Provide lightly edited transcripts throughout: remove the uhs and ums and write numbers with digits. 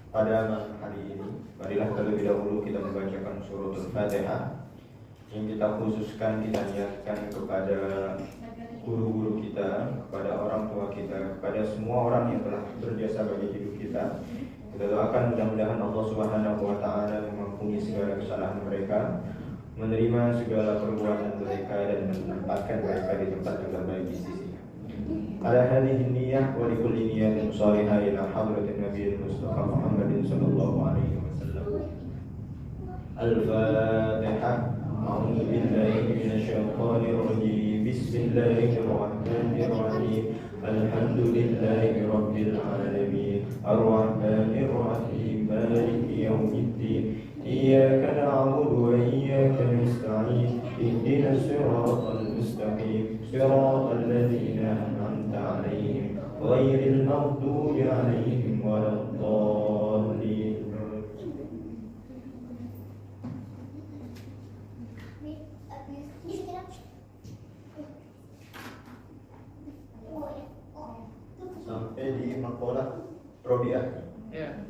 pada malam hari ini, marilah terlebih dahulu kita membacakan suratul Fatihah yang kita khususkan, kita niatkan kepada guru-guru kita, kepada orang tua kita, kepada semua orang yang telah berjasa bagi hidup kita. Kita doakan mudah-mudahan Allah Subhanahu wa Ta'ala mengampuni segala kesalahan mereka, menerima segala perbuatan mereka, dan menempatkan mereka di tempat yang terbaik di sisi-Nya. Ala hadhihi niyyah wa likulli niyyatin shalihah ila hadratin nabiyil mustafa Muhammadin sallallahu alaihi wasallam. Al-Fatihah. A'udzu billahi minasyaitonir rajim. Bismillahirrahmanirrahim. Alhamdulillahi rabbil alamin. Ar-Rahmanir Rahim. Maliki yaumiddin. Iyyaka na'budu wa iyyaka nasta'in. Ihdinas siratal mustaqim. Siratal ladzina an'amta 'alaihim ghairil maghdubi 'alaihim waladdallin. Sampai di maqalah Rabi'ah. Ya.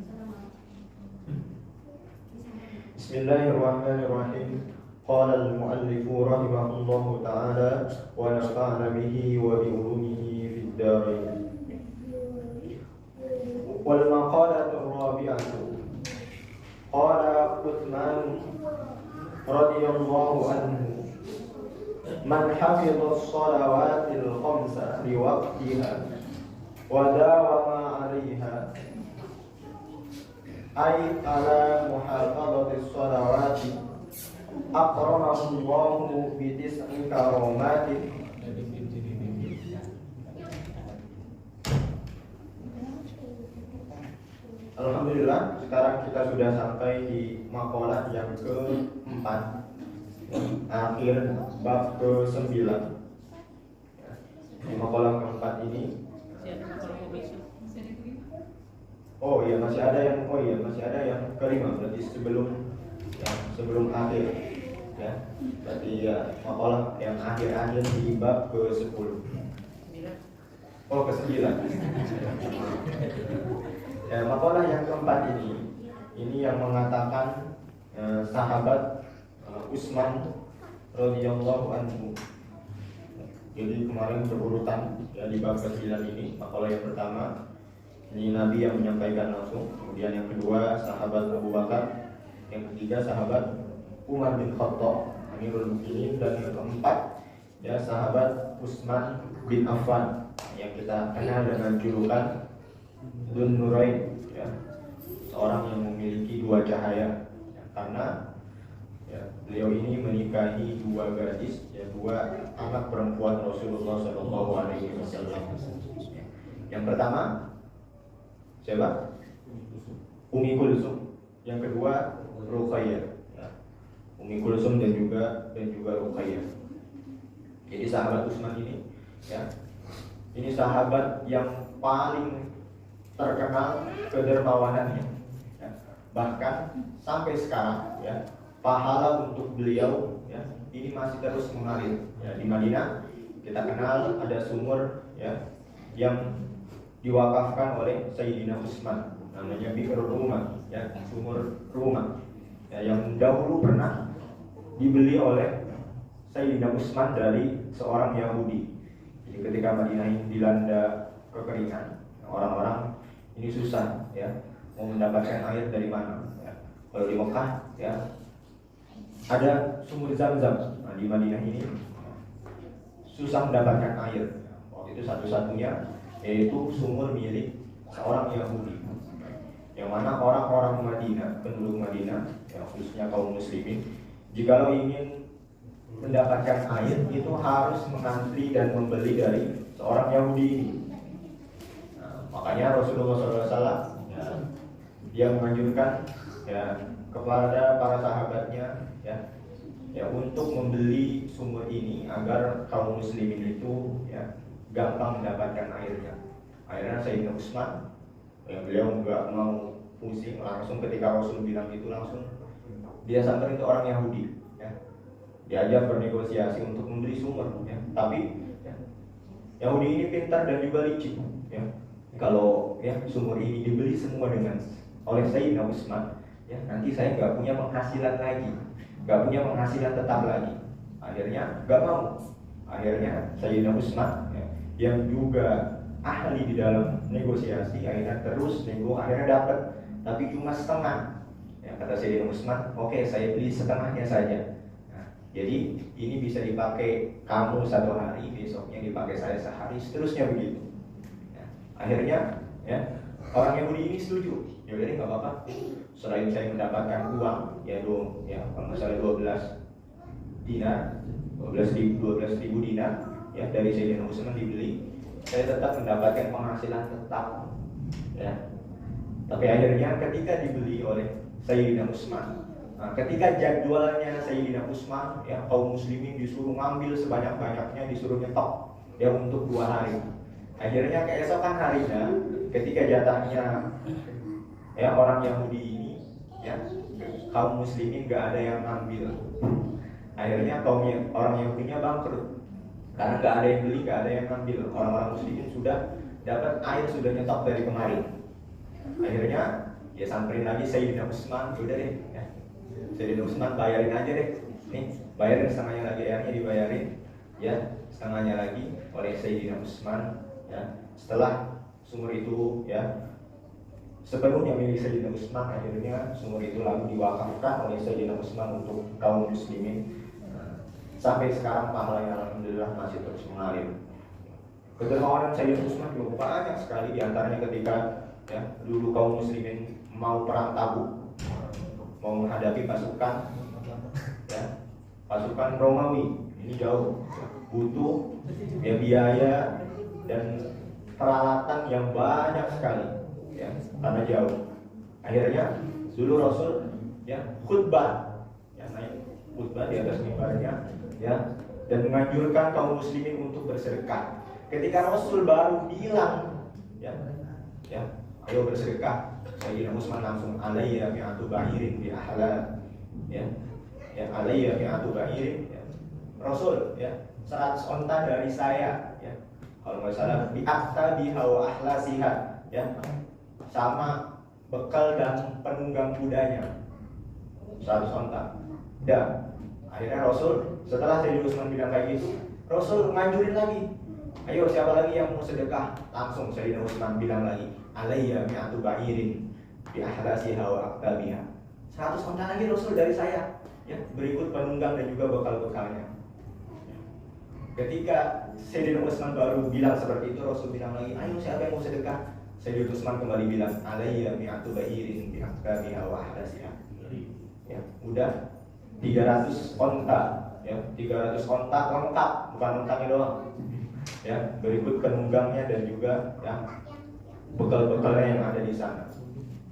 Bismillahirrahmanirrahim. Qala al-mu'allif rahimahullahu ta'ala wa nafa'ana bihi wa bi ulumihi fid dharain. Wal maqalatu rabi'atu. Qala Utsman radhiyallahu anhu, man hafidha as-salawatil khamsa li waqtiha wa dawama 'alayha ay ala muhafadhati as-salawati akramahu Allahu bi tis'i karamatin. Alhamdulillah, sekarang kita sudah sampai di maqalah yang keempat, akhir bab ke-9. Di maqalah keempat ini, masih ada yang kelima, berarti sebelum akhir, ya. Berarti ya maqalah yang akhir di bab ke-10. Ke-9. Ya, maqalah yang keempat ini yang mengatakan sahabat Utsman radhiyallahu anhu. Jadi kemarin berurutan ya di bab ke-9 ini. Maqalah yang pertama ini Nabi yang menyampaikan langsung, kemudian yang kedua sahabat Abu Bakar, yang ketiga sahabat Umar bin Khattab Amirul Mukminin, dan yang keempat ya sahabat Utsman bin Affan yang kita kenal dengan julukan Dzun Nurain, ya, seorang yang memiliki dua cahaya, ya, karena ya, beliau ini menikahi dua gadis, ya, dua anak perempuan Rasulullah SAW. Yang pertama siapa? Ummi Kulsum. Yang kedua Ruqayyah, ya. Ummi Kulsum dan juga Ruqayyah. Jadi sahabat Utsman ini, ya, ini sahabat yang paling terkenal kedermawanannya, ya. Bahkan sampai sekarang, ya, pahala untuk beliau, ya, ini masih terus mengalir. Ya, di Madinah kita kenal ada sumur, ya, yang diwakafkan oleh Sayyidina Utsman, namanya Bi'r Rumah, ya, sumur rumah, ya, yang dahulu pernah dibeli oleh Sayyidina Utsman dari seorang Yahudi. Jadi ketika Madinah ini dilanda kekeringan, orang-orang ini susah, ya, mau mendapatkan air dari mana, ya. Kalau di Mekah, ya, ada sumur Zam-Zam. Nah, di Madinah ini susah mendapatkan air. Waktu itu satu-satunya yaitu sumur milik seorang Yahudi, yang mana orang-orang Madinah, penduduk Madinah, ya, khususnya kaum muslimin, jikalau ingin mendapatkan air itu harus mengantri dan membeli dari seorang Yahudi ini. Makanya Rasulullah SAW, ya, dia menganjurkan, ya, kepada para sahabatnya, ya, untuk membeli sumur ini agar kaum muslimin itu, ya, gampang mendapatkan airnya. Akhirnya Sayyidina Utsman, yang beliau nggak mau pusing, langsung ketika Rasul bilang itu langsung dia samperin ke orang Yahudi, ya, diajak bernegosiasi untuk membeli sumur, ya. Tapi ya, Yahudi ini pintar dan juga licik, ya. Kalau ya sumur ini dibeli semua dengan oleh Sayyidina Utsman, ya nanti saya nggak punya penghasilan lagi, nggak punya penghasilan tetap lagi. Akhirnya nggak mau. Akhirnya Sayyidina Utsman, ya, yang juga ahli di dalam negosiasi, akhirnya terus nego, akhirnya dapat, tapi cuma setengah. Ya, kata Sayyidina Utsman, oke, saya beli setengahnya saja. Nah, jadi ini bisa dipakai kamu 1 hari, besoknya dipakai saya sehari, seterusnya begitu. Ya, akhirnya, ya, orang Yahudi ini setuju. Ya udah nggak apa-apa. Selain saya mendapatkan uang, ya kalau misalnya 12 dinar, 12.000 dinar, ya dari Sayyidina Utsman dibeli, saya tetap mendapatkan penghasilan tetap, ya. Tapi akhirnya ketika dibeli oleh Sayyidina Utsman, nah, ketika jadwalnya Sayyidina Utsman, ya kaum muslimin disuruh ngambil sebanyak-banyaknya, disuruh nyetok ya untuk 2 hari. Akhirnya keesokan harinya, ketika jatahnya ya orang Yahudi ini, ya kaum muslimin gak ada yang ngambil. Akhirnya orang Yahudinya bangkrut karena gak ada yang beli, gak ada yang ngambil. Orang-orang muslimin sudah dapat air, sudah nyetok dari kemarin. Akhirnya ya samperin lagi Sayyidina Utsman, udah deh, ya. Sayyidina Utsman bayarin aja deh, nih bayarin setengahnya lagi, airnya dibayarin, ya setengahnya lagi oleh Sayyidina Utsman, ya. Setelah sumur itu, ya sepenuhnya milik Sayyidina Utsman, akhirnya sumur itu lalu diwakafkan oleh Sayyidina Utsman untuk kaum muslimin. Sampai sekarang pahalanya alhamdulillah masih terus mengalir. Kedermawanan Sayyidina Utsman juga banyak sekali, diantaranya ketika ya dulu kaum muslimin mau perang Tabuk, mau menghadapi pasukan, ya pasukan Romawi. Ini jauh, butuh ya biaya dan peralatan yang banyak sekali, ya karena jauh. Akhirnya dulu Rasul ya khutbah, ya naik khutbah di atas mimbarnya, ya dan menganjurkan kaum muslimin untuk bersedekah. Ketika Rasul baru bilang, ya ayo bersedekah, Sayyidina Utsman langsung alayya mi'atu ba'irin bi ahla, ya alayya mi'atu ba'irin, ya. Rasul, ya 100 onta dari saya, ya kalau nggak salah bi akta biha wa ahlasiha, ya sama bekal dan penunggang kudanya 100 onta. Dan akhirnya Rasul setelah Sayyidina Utsman bilang kayak gitu, Rasul nganjurin lagi, ayo siapa lagi yang mau sedekah? Langsung Sayyidina Utsman bilang lagi, alayya mi'atu ba'irin bi ahlasiha wa aqtabiha. 100 onta lagi Rasul dari saya, ya berikut penunggang dan juga bekal-bekalnya. Ketika Sayyidina Utsman baru bilang seperti itu, Rasul bilang lagi, ayo siapa yang mau sedekah? Sayyidina Utsman kembali bilang, alayya mi'atu ba'irin bi aqtabiha wa ahlasiha. Ya, udah 300 onta, ya 300 onta lengkap, bukan ontanya doang, ya berikut penunggangnya dan juga ya bekal-bekalnya yang ada di sana.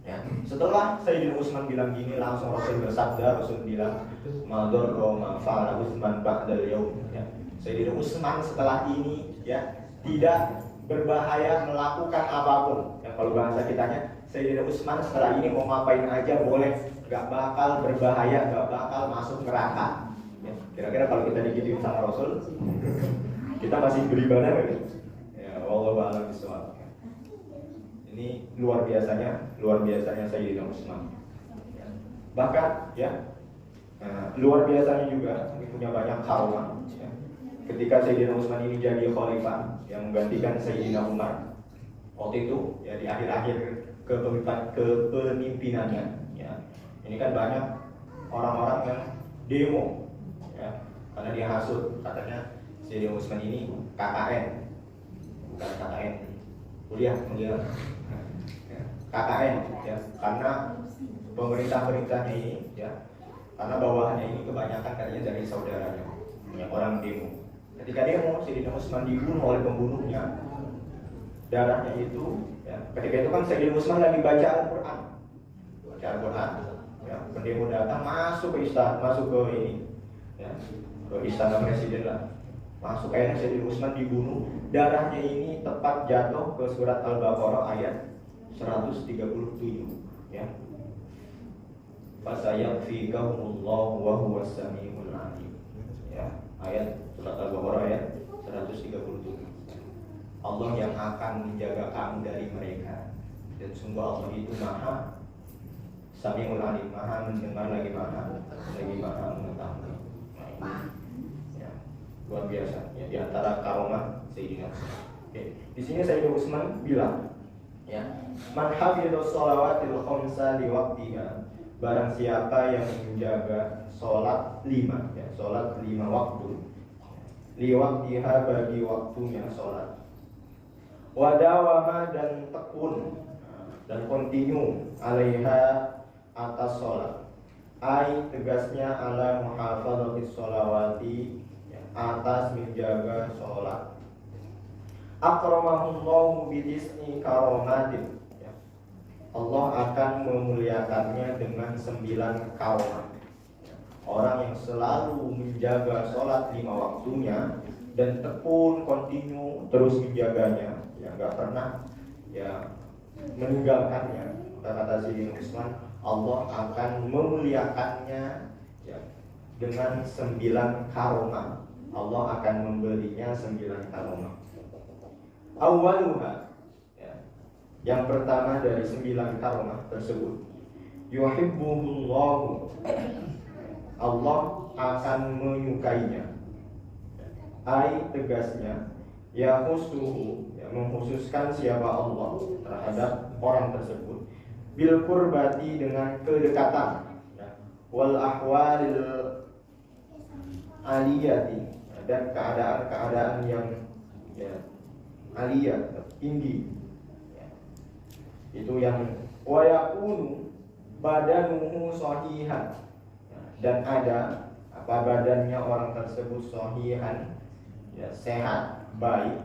Ya. Setelah Sayyidina Utsman bilang gini, langsung Rasul bersabda, Rasul bilang, mador ma fa'ala Utsman ba'dal yaum. Ya. Sayyidina Utsman setelah ini ya tidak berbahaya melakukan apapun. Ya, kalau bahasa kitanya, Sayyidina Utsman setelah ini mau ngapain aja boleh, gak bakal berbahaya, gak bakal masuk neraka. Ya. Kira-kira kalau kita digituin sama Rasul, kita masih beribadah gak? Ya, wallahu a'lam bishawab. Ini luar biasanya Sayyidina Utsman. Bahkan ya luar biasanya juga ini punya banyak karomah. Ya. Ketika Sayyidina Utsman ini jadi khalifah yang menggantikan Sayyidina Umar, waktu itu ya di akhir-akhir kepemimpinannya, ya ini kan banyak orang-orang yang demo, ya karena dia hasut, katanya Sayyidina Utsman ini KKN, bukan KKN kuliah KKN, ya karena pemerintahnya ini, ya karena bawahannya ini kebanyakan katanya dari saudaranya, banyak orang demo. Ketika demo, Sayyidina Utsman dibunuh oleh pembunuhnya, darahnya itu, ya ketika itu kan Sayyidina Utsman lagi baca Al-Quran, ya pendemo datang masuk ke istana, masuk ke ini, ya ke istana presiden lah, masuk, akhirnya Sayyidina Utsman dibunuh. Darahnya ini tepat jatuh ke surat Al-Baqarah ayat 137, ya. Fasayakfikahumullahu wa huwas samiul alim. Ya, ayat surat Al-Baqarah ayat 137. Allah yang akan menjaga kamu dari mereka, dan sungguh Allah itu Maha Sami'ul alim, maha mendengar lagi maha mengetahui. Nah, ini ya, luar biasa ya, di antara karomah Sayyidina Utsman. Oke, di sini Sayyidina Utsman bilang ya, man hafidhus shalawatil khamsa li waqtiha, barang siapa yang menjaga sholat 5 ya, sholat 5 waktu, li waqtiha, bagi waktunya sholat, wadawama, dan tekun dan kontinu, alaiha, atas sholat, ai, tegasnya ala muhafadhatis sholawati, ya, atas menjaga sholat. Akramahullahu bitisni karomatin, ya, Allah akan memuliakannya dengan 9 karomah. Orang yang selalu menjaga sholat 5 waktunya dan tekun kontinu terus menjaganya, ya, nggak pernah ya meninggalkannya, kata Sayyidina Utsman, Allah akan memuliakannya ya, dengan 9 karomah. Allah akan memberinya 9 karomah. Awaluha, ya, yang pertama dari 9 karomah tersebut, yuhibbuhullahu, Allah akan menyukainya. Ai, tegasnya, ya khusuhu, ya, mengkhususkan siapa Allah terhadap orang tersebut, bil qurbati, dengan kedekatan, ya, wal ahwalil aliyati, dan keadaan-keadaan yang ya, aliyah, tinggi, ya. Itu yang wayakunu badanuhu sahihan, ya, dan ada apa badannya orang tersebut sahihan, ya, sehat, baik.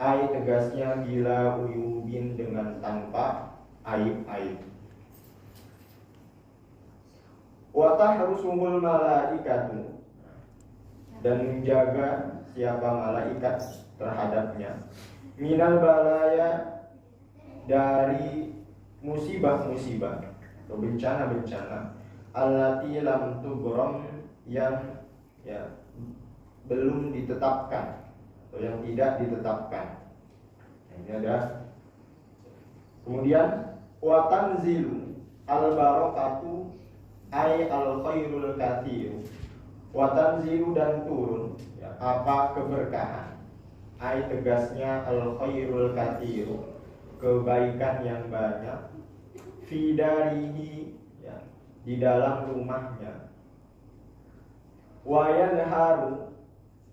Ai, tegasnya bila uyubin, dengan tanpa aib-aib. Wa tahrusuhul malaikatu, dan menjaga siapa malaikat terhadapnya, minal balaya, dari musibah-musibah atau bencana-bencana, allati lam tugrom, yang ya belum ditetapkan atau yang tidak ditetapkan. Ini ada. Kemudian wa tanzilu al barakatu, ay al khairul katsir, wa tanzilu, dan turun ya, apa keberkahan, ay, tegasnya al khairul katsir, kebaikan yang banyak, fi darihi, ya, di dalam rumahnya, wa yanharu,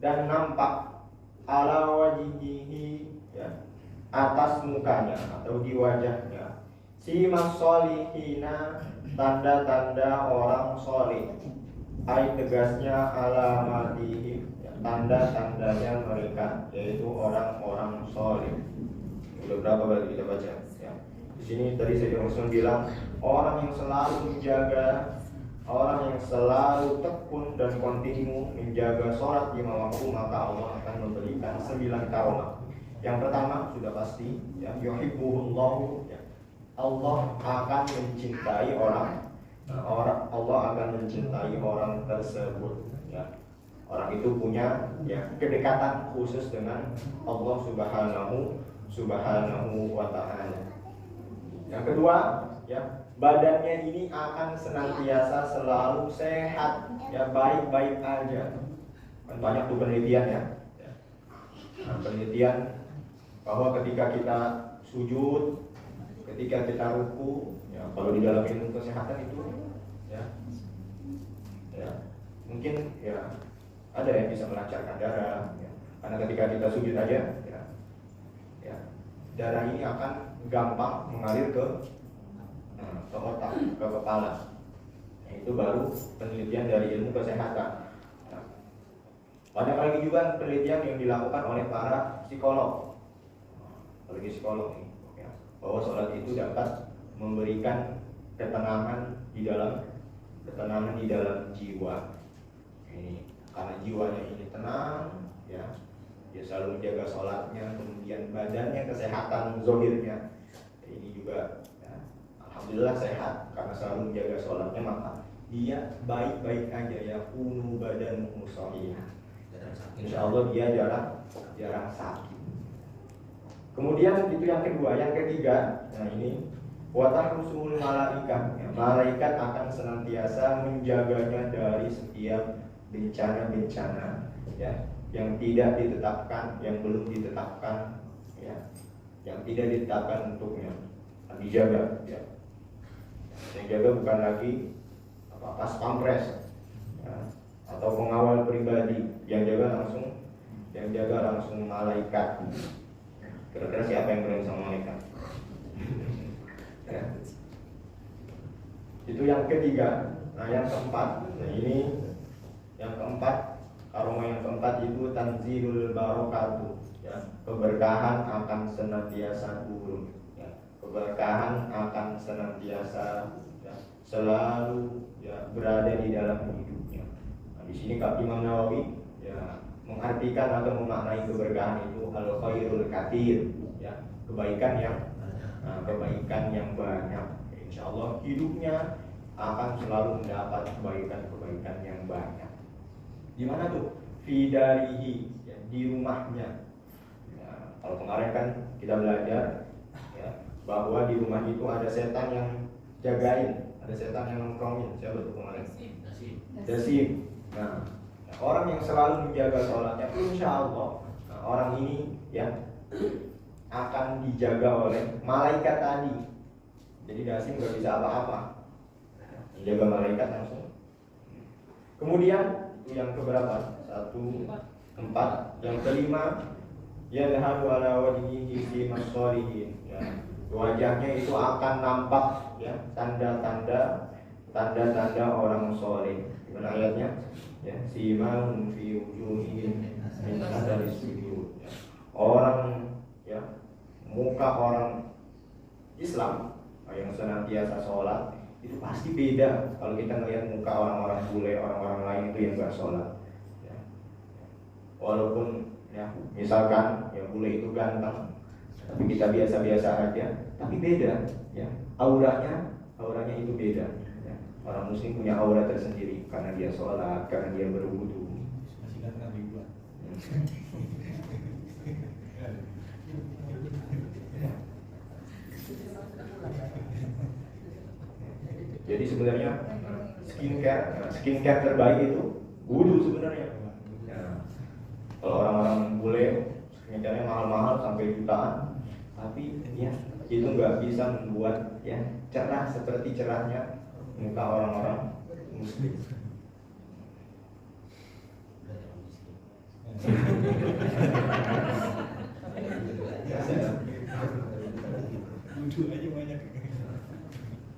dan nampak, ala wajihihi, ya, atas mukanya atau di wajahnya, si masolihina, tanda-tanda orang soleh, ai, tegasnya alamatihi, ya, tanda-tandanya mereka, yaitu orang-orang soleh. Udah berapa kali kita baca ya. Di sini tadi Sayyidina Utsman bilang, orang yang selalu menjaga, orang yang selalu tekun dan kontinu menjaga sholat 5 waktu, maka Allah akan memberikan 9 karomah. Yang pertama sudah pasti ya, yuhibbuhullahu, ya, Allah akan mencintai orang, Allah akan mencintai orang tersebut, ya. Orang itu punya ya kedekatan khusus dengan Allah Subhanahu wa ta'ala. Yang kedua, ya, badannya ini akan senantiasa selalu sehat, ya, baik-baik aja. Kan banyak tuh penelitian ya. Nah, penelitian bahwa ketika kita sujud, ketika kita ruku, ya, kalau di dalam ilmu kesehatan itu ya mungkin ya ada yang bisa melancarkan darah, ya. Karena ketika kita sujud aja ya, darah ini akan gampang mengalir ke otak, ke kepala. Nah, itu baru penelitian dari ilmu kesehatan. Nah, banyak lagi juga penelitian yang dilakukan oleh para psikolog, apalagi psikolog ini, ya, bahwa sholat itu dapat memberikan ketenangan di dalam jiwa. Ini karena jiwanya ini tenang, ya, dia selalu menjaga sholatnya, kemudian badannya, kesehatan zohirnya ini juga ya, alhamdulillah sehat karena selalu menjaga sholatnya, maka dia baik-baik aja, ya, kunu badanmu shahihah. Insya Allah dia jarang sakit. Kemudian itu yang kedua. Yang ketiga, nah ini Wa tahrusul malaikat, ya, malaikat akan senantiasa menjaganya dari setiap bencana-bencana, ya, yang tidak ditetapkan, yang belum ditetapkan, ya, yang tidak ditetapkan untuknya, dijaga, ya. Yang jaga bukan lagi pas pampres, ya, atau pengawal pribadi, yang jaga langsung malaikat. Kira-kira siapa yang berani sama malaikat? Ya. Itu yang ketiga. Nah, yang keempat, nah ini yang keempat, aroma yang keempat itu tanzilul barokatuh, ya, keberkahan akan senantiasa turun, ya, keberkahan akan senantiasa, ya, selalu, ya, berada di dalam hidupnya. Nah, di sini Kak Imam Nawawi, ya, mengartikan atau memaknai keberkahan itu al khairul katsir, ya, kebaikan yang banyak. Insya Allah hidupnya akan selalu mendapat kebaikan-kebaikan yang banyak. Di mana tuh? Fidarihi, ya, di rumahnya. Ya, kalau kemarin kan kita belajar, ya, bahwa di rumah itu ada setan yang jagain, ada setan yang nongkrongin. Siapa tuh kemarin? Dasim. Nah, orang yang selalu menjaga sholatnya, insya Allah, nah, orang ini, ya, akan dijaga oleh malaikat tadi. Jadi Dasim gak bisa apa-apa, menjaga malaikat langsung. Kemudian yang keberapa? 1, 4. Yang kelima, yadhhabu ala wajhihi fi masalihin, ya, wajahnya itu akan nampak, ya, tanda-tanda orang soleh. Gimana ayatnya? Ya, simahum fi wujuhihim min athari sujud. Orang, ya, muka orang Islam yang senantiasa sholat itu pasti beda kalau kita melihat muka orang-orang bule, orang-orang lain itu yang gak sholat, ya. Walaupun, ya, misalkan, ya, bule itu ganteng, tapi kita biasa-biasa aja, tapi beda, ya, auranya itu beda, ya. Orang muslim punya aura tersendiri karena dia sholat, karena dia berwudu. Masih ganteng ribuan. Jadi sebenarnya skincare terbaik itu wudu sebenarnya. Ya. Kalau orang-orang bule skincare-nya mahal-mahal sampai jutaan, tapi, ya, itu nggak bisa membuat, ya, cerah seperti cerahnya muka orang-orang muslim.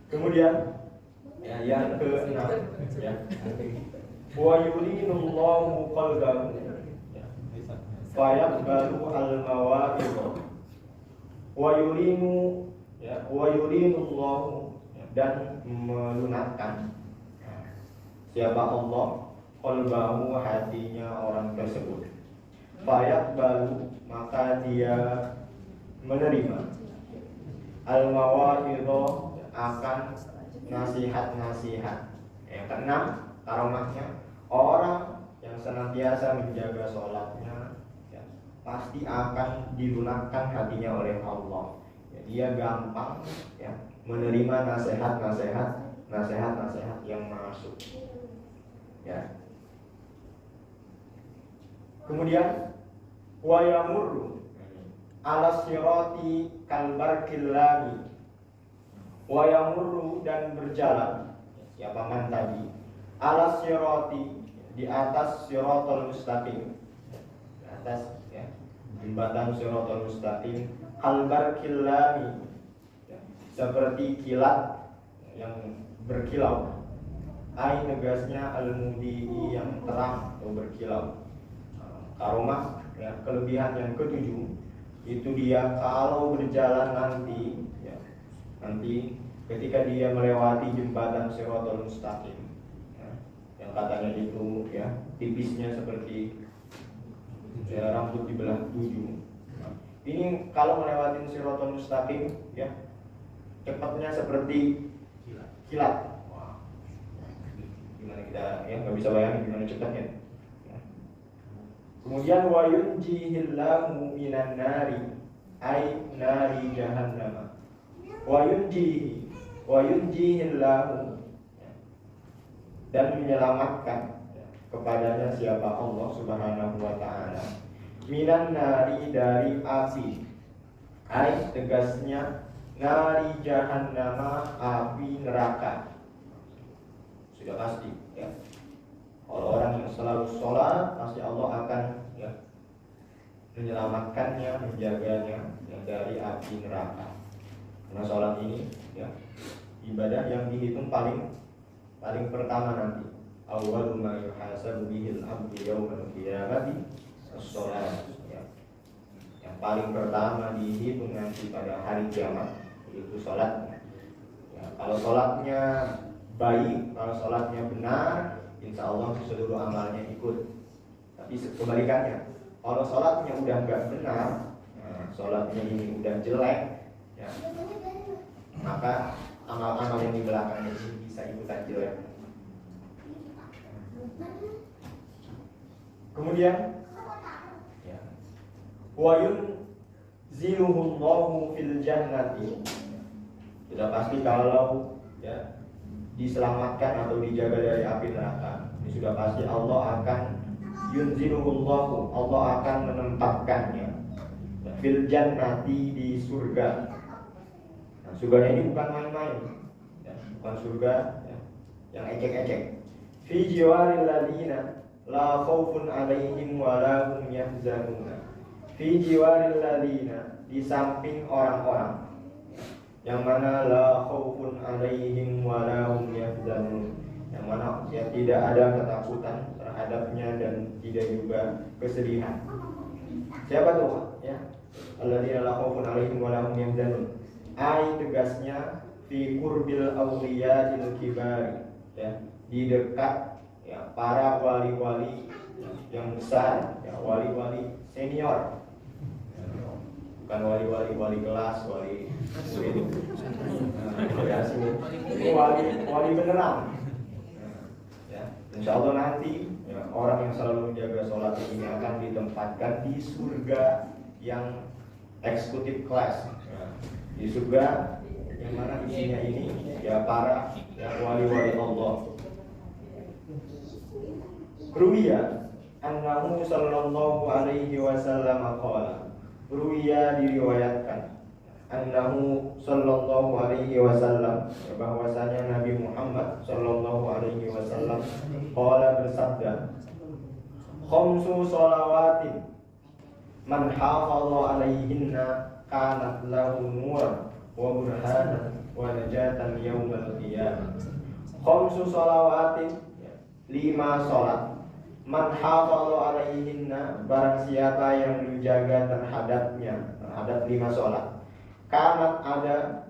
Kemudian, ya, yang keenam, ya, wa yulinullahu qalbahu, fa yaqbalu al-mawa'id. Wa yulinu, ya, wa yulinullahu, dan melunakkan, siapa Allah, qalbahu, hatinya orang tersebut. Fa yaqbalu, maka dia menerima al-mawa'id, akan nasihat-nasihat. Yang keenam, karomahnya, orang yang senantiasa menjaga sholatnya, ya, pasti akan dilunakkan hatinya oleh Allah. Ya, dia gampang, ya, menerima nasihat yang masuk. Ya. Kemudian, wa yamurru ala sirati kalbarkil lami. Wa yamurru, dan berjalan, siapa man tadi, ala sirati, di atas siratal mustaqim, di atas, ya, jembatan siratal mustaqim, kalbarkil lami, ya, seperti kilat yang berkilau. Ai negasnya al-mudii, yang terang atau berkilau. Karomah, ya, kelebihan yang ketujuh itu dia kalau berjalan nanti, ya, nanti ketika dia melewati jembatan Shirathul Mustaqim, ya, yang katanya itu, ya, tipisnya seperti, ya, rambut dibelah 7. Nah, ini kalau melewati Shirathul Mustaqim, ya, cepatnya seperti kilat. Wah, gimana kita, ya, nggak bisa bayangin gimana cepatnya. Ya. Kemudian wa yunjihillahu minan nari, ai nari jahannam. wa yunjihillahu, dan menyelamatkan kepadanya siapa? Allah Subhanahu wa taala. Minan nari, dari api. Ai tegasnya nari jahannama, api neraka. Sudah pasti ya. Kalau orang yang selalu sholat, pasti Allah akan ya menyelamatkannya, menjaganya ya, dari api neraka. Karena sholat ini ya ibadah yang dihitung paling pertama nanti. Awwalu ma yuhasabu bihil abdu yaumal qiyamati as-sholat ya. Yang paling pertama dihitung nanti pada hari kiamat itu sholat ya. Kalau sholatnya baik, kalau sholatnya benar, insya Allah seluruh amalnya ikut. Tapi kebalikannya, kalau sholatnya udah nggak benar, nah, sholatnya ini udah jelek ya, maka amal-amal yang di belakangnya ini bisa ikutan jelek. Kemudian ya, wa yunziluhullahu fil jannati. Sudah pasti kalau ya diselamatkan atau dijaga dari api neraka, ini sudah pasti Allah akan yunziluhullahu, Allah akan menempatkannya fil jannati, di surga. Nah, surganya ini bukan main-main ya, bukan surga ya, yang ecek-ecek. Fi jiwaril ladina la khaufun alaihim wa la hum yahzanun. Fi jiwaril ladina, di samping orang-orang yang mana la khaufun alaihim wa la hum yahzanun, yang mana ya tidak ada ketakutan terhadapnya dan tidak juga kesedihan. Siapa tuh ya? Alladzina la khaufun alaihim wa la hum yahzanun. Ai tegasnya fi qurbil awliyatil kibari ya, di dekat ya para wali-wali yang besar ya, wali-wali senior. Bukan wali kelas, wali murid. Ini wali beneran. Ya, insya Allah nanti ya, orang yang selalu menjaga sholat ini akan ditempatkan di surga yang eksekutif kelas. Ya, di surga yang mana isinya ini ya para ya, wali-wali Allah. Ruwiya annahu sallallahu alaihi wasallam qala. Ruwiya, diriwayatkan, annahu sallallahu alaihi wasallam, bahwasanya Nabi Muhammad sallallahu alaihi wasallam qala, bersabda, khamsu shalawatin man hafadha alaihinna kanat lahu nuran wa burhanan wa najatan yaumal qiyamah. Khamsu shalawatin, 5 salat. Man hafadha alaihinna, barang siapa yang menjaga terhadapnya, terhadap 5 salat. Kanat, ada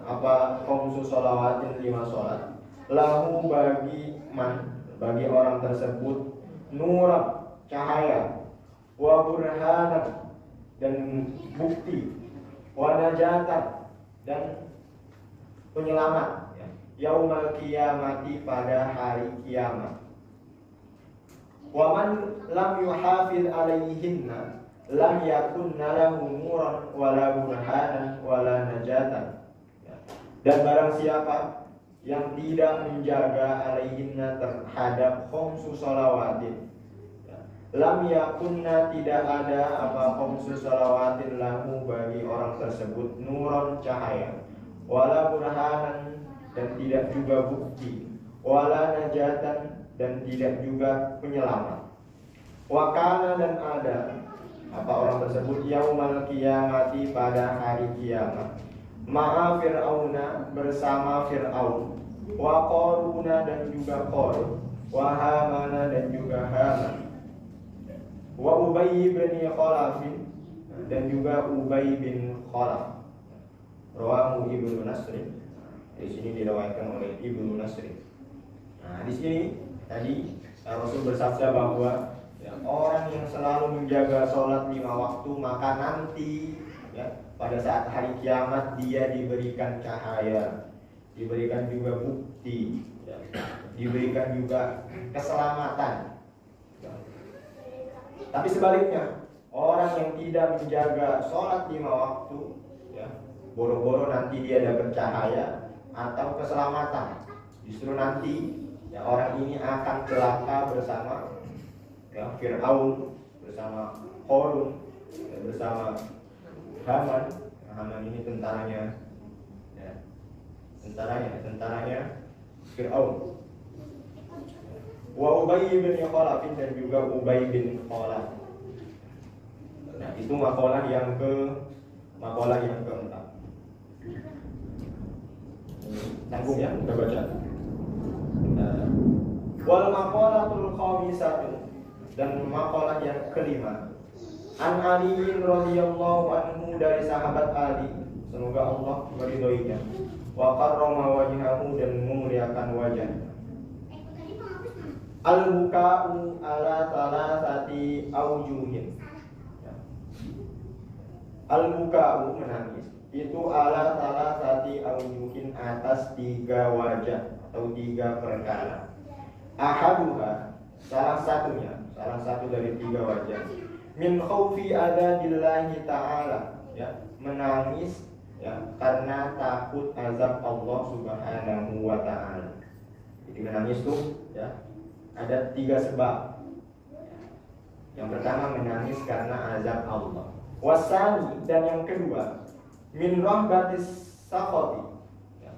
apa khamsu shalawatin, 5 salat. Lahu, bagi man, bagi orang tersebut, nuran, cahaya, wa burhanan, dan bukti, wa najatan, dan penyelamat ya, yaumal qiyamati, pada hari kiamat. Wa man lam yuhafid alaihinna lam yakunna lahu nuran wala burhanan wala najatan. Dan barang siapa yang tidak menjaga alaihinna, terhadap khamsu shalawatin, lam yakunna, tidak ada apa khamsu shalawatin lahu, bagi orang tersebut, nuran, cahaya, wala burhanan, dan tidak juga bukti, wala najatan, dan tidak juga penyelamat. Wakana, dan ada apa orang tersebut, yaumal qiyamati, pada hari kiamat, ma'a fir'auna, bersama Fir'aun, wa qaruna, dan juga Qarun, wa hamana, dan juga Haman, wa Ubay bin Khalaf, dan juga Ubay bin Khalaf. Rawahu Ibnu Nasr. Di sini diriwayatkan oleh Ibnu Nasr. Nah, di sini tadi Rasul bersabda bahwa ya, orang yang selalu menjaga sholat 5 waktu, maka nanti ya, pada saat hari kiamat dia diberikan cahaya, diberikan juga bukti ya, diberikan juga keselamatan ya. Tapi sebaliknya, orang yang tidak menjaga sholat 5 waktu ya, boro-boro nanti dia dapat cahaya atau keselamatan. Justru nanti ya orang ini akan celaka bersama ya Fir'aun, bersama Qarun, ya, bersama Haman. Haman ini tentaranya ya, tentaranya Fir'aun. Wa Ubay bin Khalaf dan juga Ubay bin Khalaf. Nah, itu makalah yang keempat. Tanggung ya, udah baca. Wal maqalatul khamisatu, dan makalah yang kelima. An Ali radhiyallahu anhu, dari sahabat Ali, semoga Allah meridhoinya. Wa karrama wajhahu, dan memuliakan wajahnya. Al-buka'u ala thalathati awjuhin. Al-buka'u, menangis, itu ala thalathati awjuhin, atas 3 wajah atau 3 perkara. Ahaduha, salah satu dari 3 wajah. Min khaufi adabillahi ta'ala, ya, menangis ya karena takut azab Allah Subhanahu wa ta'ala. Jadi menangis tuh ya ada 3 sebab. Yang pertama menangis karena azab Allah. Wasani, dan yang kedua min rahbatis sakhati, ya.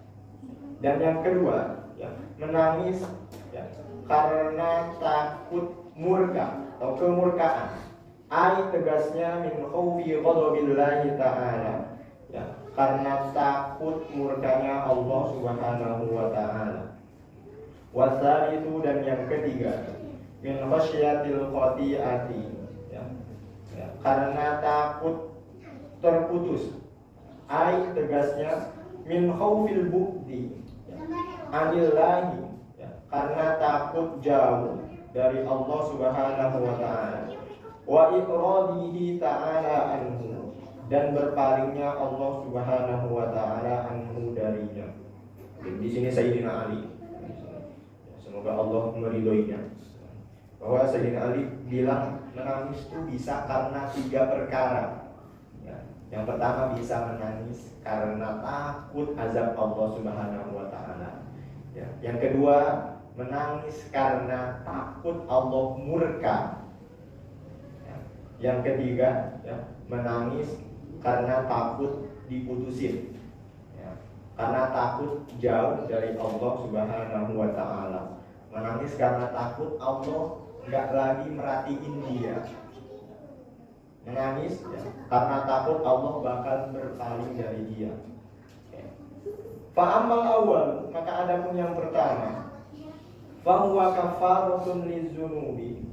Dan yang kedua ya, menangis ya, karena takut murka atau kemurkaan. Ai, tegasnya min khaufi ghadabillahi ta'ala, ya, karena takut murkanya Allah Subhanahu wa ta'ala. Wasal itu, dan yang ketiga min khasyatil khati'ati, ya, ya, karena takut terputus. Ai, tegasnya min khaufil bu'di, ya, anillahi, ya, karena takut jauh dari Allah Subhanahu wa ta'ala. Wa iqradihi ta'ala anhu, dan berpalingnya Allah Subhanahu wa ta'ala anhu darinya. Di sini Sayyidina Ali, semoga Allah meridhoinya, bahwa Sayyidina Ali bilang menangis itu bisa karena 3 perkara. Ya, yang pertama bisa menangis karena takut azab Allah Subhanahu wa ta'ala. Ya, yang kedua menangis karena takut Allah murka. Ya, yang ketiga ya, menangis karena takut diputusin. Ya, karena takut jauh dari Allah Subhanahu wa ta'ala. Menangis karena takut Allah nggak lagi merhatiin dia. Menangis ya, karena takut Allah bakal berpaling dari dia. Fa'amal awal, maka ada pun yang pertama, fahuwa kafaratun lizunubi.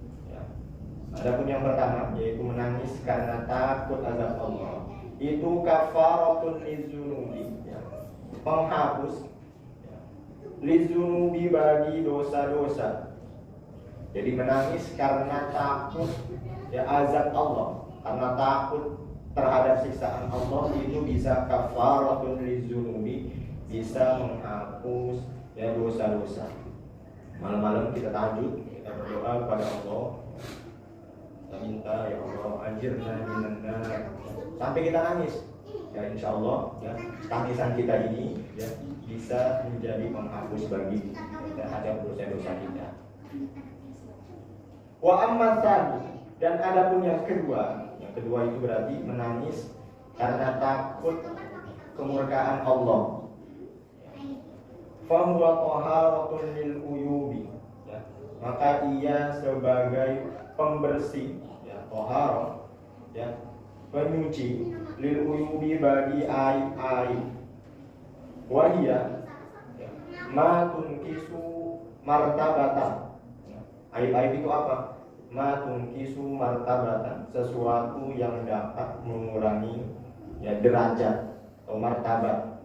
Ada pun yang pertama, yaitu menangis karena takut azab Allah. Itu kafaratun lizunubi, ya, penghapus ya, lizunubi, bagi dosa-dosa. Jadi menangis karena takut ya azab Allah, karena takut terhadap siksaan Allah, itu bisa kafaratun lizunubi, bisa menghapus ya dosa-dosa. Malam-malam kita tahajud, kita berdoa kepada Allah, kita minta ya Allah anjirna minan nar, sampai kita nangis. Ya insya Allah ya, tangisan kita ini ya bisa menjadi penghapus bagi terhadap dosa-dosa kita. Wa amma tsani, dan ada pun yang kedua itu berarti menangis karena takut kemurkaan Allah. Fahuwa taharatun lil uyubi, ya, maka ia sebagai pembersih ya, taharah ya, penyuci, lil uyubi, bagi aib-aib. Wahia ya, ma tunkisu martabatan, ya, aib-aib itu apa? Ma tunkisu martabatan, sesuatu yang dapat mengurangi ya derajat atau martabat.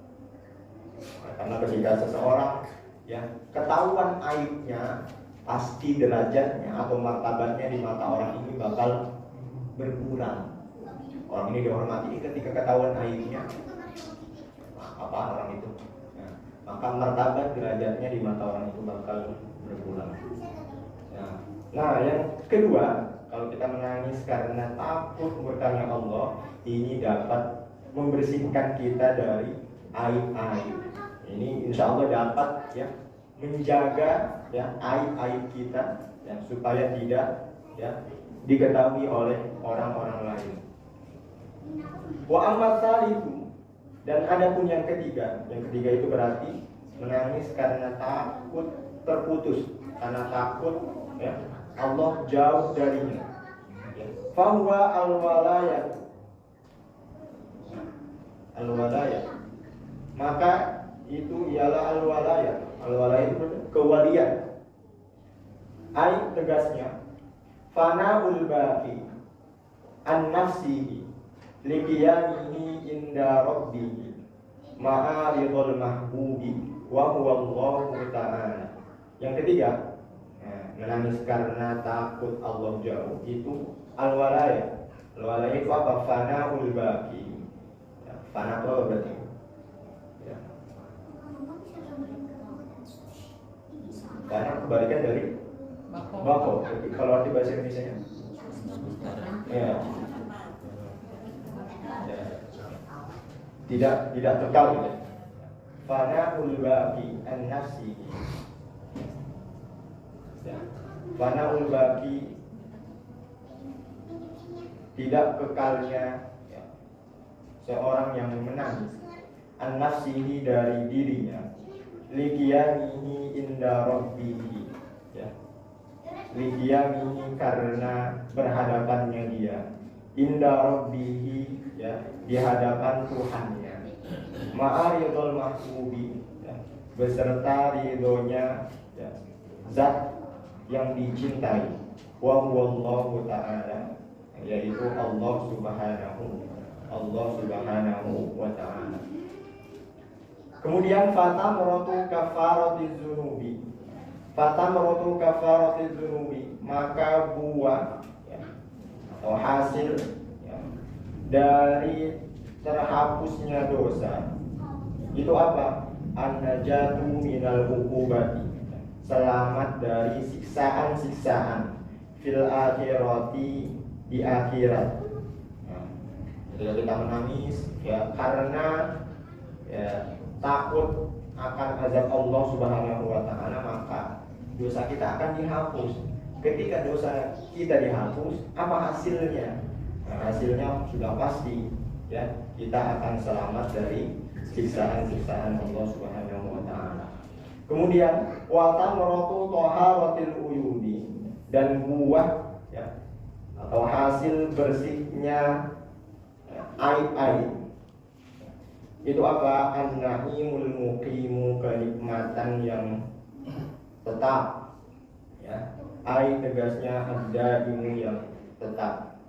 Karena ketika seseorang ya ketahuan aibnya, pasti derajatnya atau martabatnya di mata orang ini bakal berkurang. Orang ini dihormati ketika ketahuan aibnya, apa orang itu ya, maka martabat derajatnya di mata orang itu bakal berkurang ya. Nah yang kedua, kalau kita menangis karena takut murkanya Allah, ini dapat membersihkan kita dari aib-aib. Ini insya Allah dapat ya menjaga ya aib-aib kita ya, supaya tidak ya diketahui oleh orang-orang lain. Wa amma tsalitsu, dan ada pun yang ketiga itu berarti menangis karena takut terputus, karena takut ya Allah jauh darinya. Fahuwa al-walayat, maka itu ialah al-walayat. Al-walayat itu kewalian. Ai tegasnya fana'ul baqi an nafsihi liqiyamihi inda rabbihi ma'aridul mahbubi wa huwa Allahu ta'ala. Yang ketiga, menangis karena takut Allah jauh, itu al-walayah. Al-walayah itu apa? Fana'ul baqi. Ya, fana itu apa berarti? Ya. Fana kebalikan dari bako. Kalau arti bahasa Indonesia-nya? Ya. Ya. Tidak kekal gitu. Fana'ul baqi an-nafsi. Fana'ul baqi, tidak kekalnya ya, seorang yang menangis an-nafsihi dari dirinya, liqiyamihi inda rabbihi ya, liqiyamihi karena berhadapannya dia, inda rabbihi ya, di hadapan Tuhannya, ma'aridul mahbubi ya, beserta ridhonya ya, zat yang dicintai, wa huwallahu ta'ala, yaitu Allah subhanahu wa ta'ala. Kemudian fatamratu kafaratiz dzunubi, maka buah ya, atau hasil ya, dari terhapusnya dosa itu apa? An-najatu minal uqubati, selamat dari siksaan-siksaan, fil akhirati, di akhirat. Nah, ketika kita menangis ya karena ya takut akan azab Allah Subhanahu wa ta'ala, maka dosa kita akan dihapus. Ketika dosa kita dihapus, apa hasilnya? Nah, hasilnya sudah pasti ya, kita akan selamat dari siksaan-siksaan Allah Subhanahu wa ta'ala. Kemudian wa tamratu taharatil uyudi, dan buah ya atau hasil bersihnya aib-aib itu apa? An-naimul muqimu, kenikmatan yang tetap ya. Aib tegasnya ada ini yang tetap.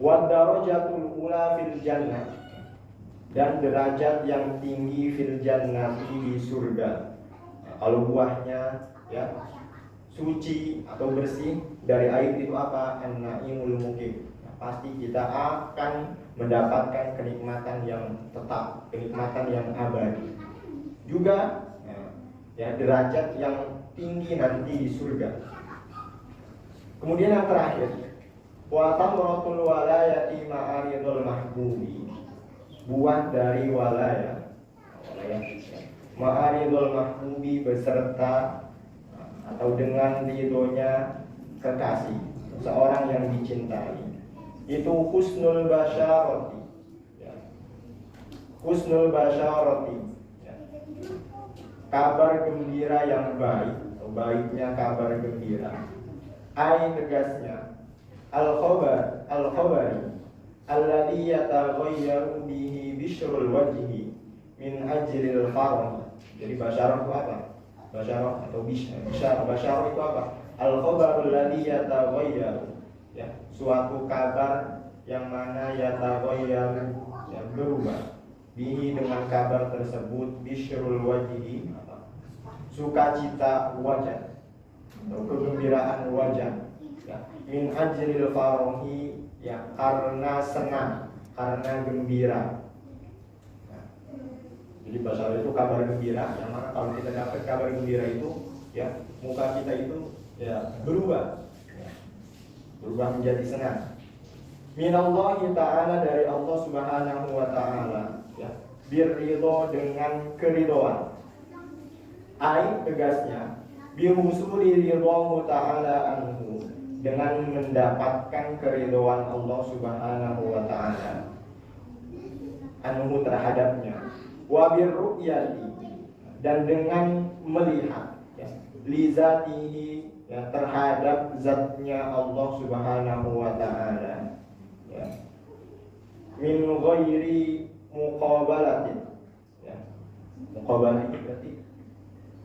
Wa darajatul ula fil jannah, dan derajat yang tinggi fil jannati, di surga. Kalau buahnya ya suci atau bersih dari aib itu apa? An-naimul muqim. Pasti kita akan mendapatkan kenikmatan yang tetap, kenikmatan yang abadi. Juga ya derajat yang tinggi nanti di surga. Kemudian yang terakhir, wa tamratul walayati ma'aridul mahbubi, buah dari walayah ma'aridul mahbubi, beserta atau dengan ridhonya kekasih, seorang yang dicintai, itu husnul basyarati ya. Husnul basyarati ya, kabar gembira yang baik atau baiknya kabar gembira. Ai tegasnya al-khabari alladhi yataghayyaru bihi bishrul wajhi min ajril farah. Jadi basyarah itu apa? Basyarah atau basyarah itu apa? Al-khabarul ladzi yataghayyaru ya, suatu kabar yang mana yataghayyaru yang berubah, bihi dengan kabar tersebut, bisyrul wajhi, sukacita wajah atau kegembiraan wajah ya, min ajril farahi ya, karena senang, karena gembira. Jadi basyarah itu kabar gembira, yang mana kalau kita dapat kabar gembira itu ya, muka kita itu ya berubah menjadi senang. Minallahi ta'ala, dari Allah subhanahu wa ta'ala, ya. Birridho, dengan keridhoan. Ai, tegasnya, bihusuli ridhohu ta'ala anhu, dengan mendapatkan keridhoan Allah subhanahu wa ta'ala anhu, terhadapnya. Wa birru'yati, dan dengan melihat, ya, lizatihi, ya, terhadap zatnya Allah subhanahu wa ta'ala, ya. Min ghairi muqabalatin, ya. Muqabalah itu berarti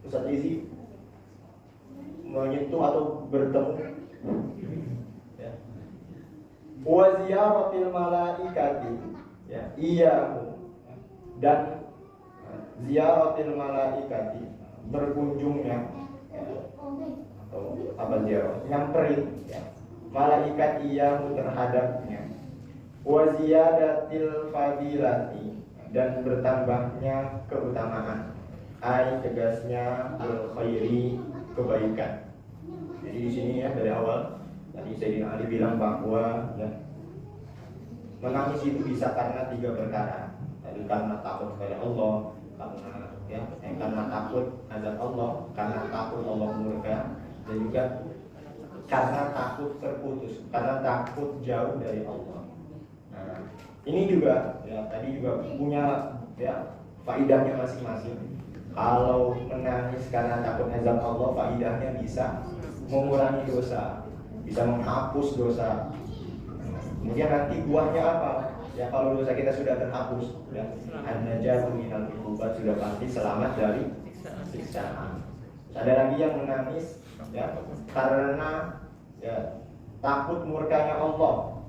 Ustaz Izi menyentuh atau bertemu, ya. Wa ziyaratil malaikati, ya, iyahu, dan ziyaratil malaikati, berkunjungnya, ya, atau apa ziarah, nyamperin, ya, malaikat iyahu, terhadapnya. Wa ziyadatil fadilati, dan bertambahnya keutamaan. Ai, tegasnya al khairi, kebaikan. Jadi di sini, ya, dari awal tadi Sayyidina Ali bilang bahwa, ya, menangis itu bisa karena 3 perkara. Tadi karena takut kepada Allah, karena takut azab Allah, karena takut Allah murka, dan juga karena takut terputus, karena takut jauh dari Allah. Nah, ini juga, ya, tadi juga punya, ya, faidahnya masing-masing. Kalau menangis karena takut azab Allah, faidahnya bisa mengurangi dosa, bisa menghapus dosa. Kemudian nanti buahnya apa? Ya, kalau dosa kita sudah terhapus, ya, an-najatu minal uqubat, sudah pasti selamat dari siksaan. Ada lagi yang menangis, ya, karena, ya, takut murkanya Allah.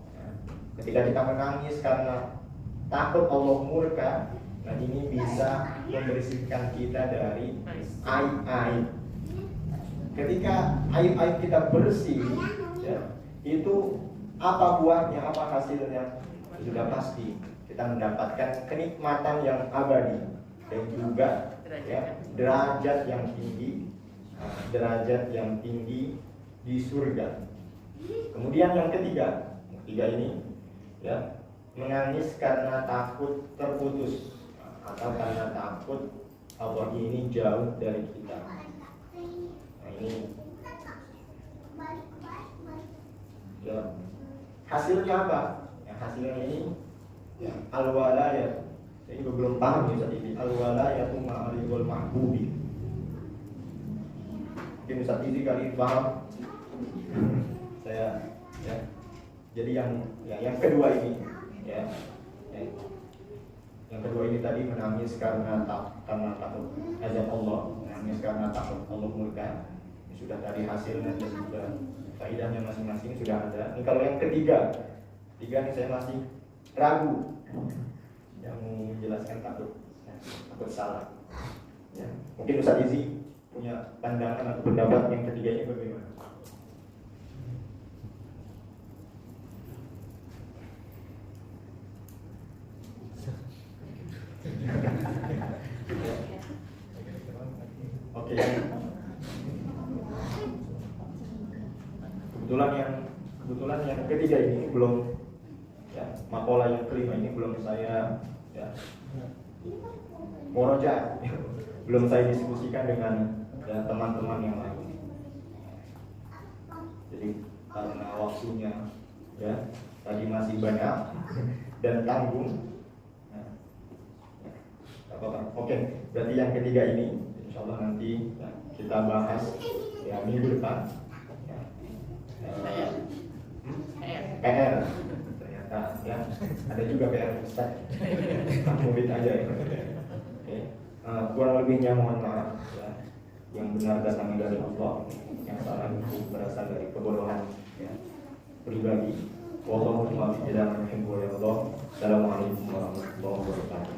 Ketika kita menangis karena takut Allah murka, nah ini bisa membersihkan kita dari aib-aib. Ketika aib-aib kita bersih, ya, itu apa buahnya, apa hasilnya? Sudah pasti kita mendapatkan kenikmatan yang abadi dan juga, ya, derajat yang tinggi, derajat yang tinggi di surga. Kemudian yang ketiga ini, ya, menangis karena takut terputus atau karena takut Allah ini jauh dari kita. Nah, ini, ya, hasilnya apa? Ya, hasilnya ini, ya, al-walayat. Saya juga belum paham nih saat ini. Al-walayatu ma'ariful mahbubi. Mungkin Ustaz Izi kali paham. Saya, ya. Jadi yang kedua ini, ya, yang kedua ini tadi menangis karena takut azab Allah, menangis karena takut Allah murka. Ini sudah tadi hasilnya, dan sudah faedahnya masing-masing sudah ada. Ini kalau yang ketiga ini saya masih ragu yang menjelaskan takut salah. Ya. Mungkin Ustaz Izi punya pandangan atau pendapat yang ketiga ini bagaimana? Oke. Kebetulan yang ketiga ini belum, ya, makalah yang kelima ini belum saya, ya, murojaah, belum saya diskusikan dengan, ya, teman-teman yang lain. Jadi karena waktunya, ya, tadi masih banyak dan tanggung. Oke, berarti yang ketiga ini insyaallah nanti, ya, kita bahas, ya, minggu depan, ya. PR ternyata, ya, ada juga PR Ustaz. Murid aja, ya. Oke. Kurang lebihnya mohon maaf, ya. Yang benar datangnya dari Allah, yang salah itu berasal dari kebodohan, ya, pribadi. Wallahu a'lam bishawab. Assalamualaikum warahmatullahi wabarakatuh.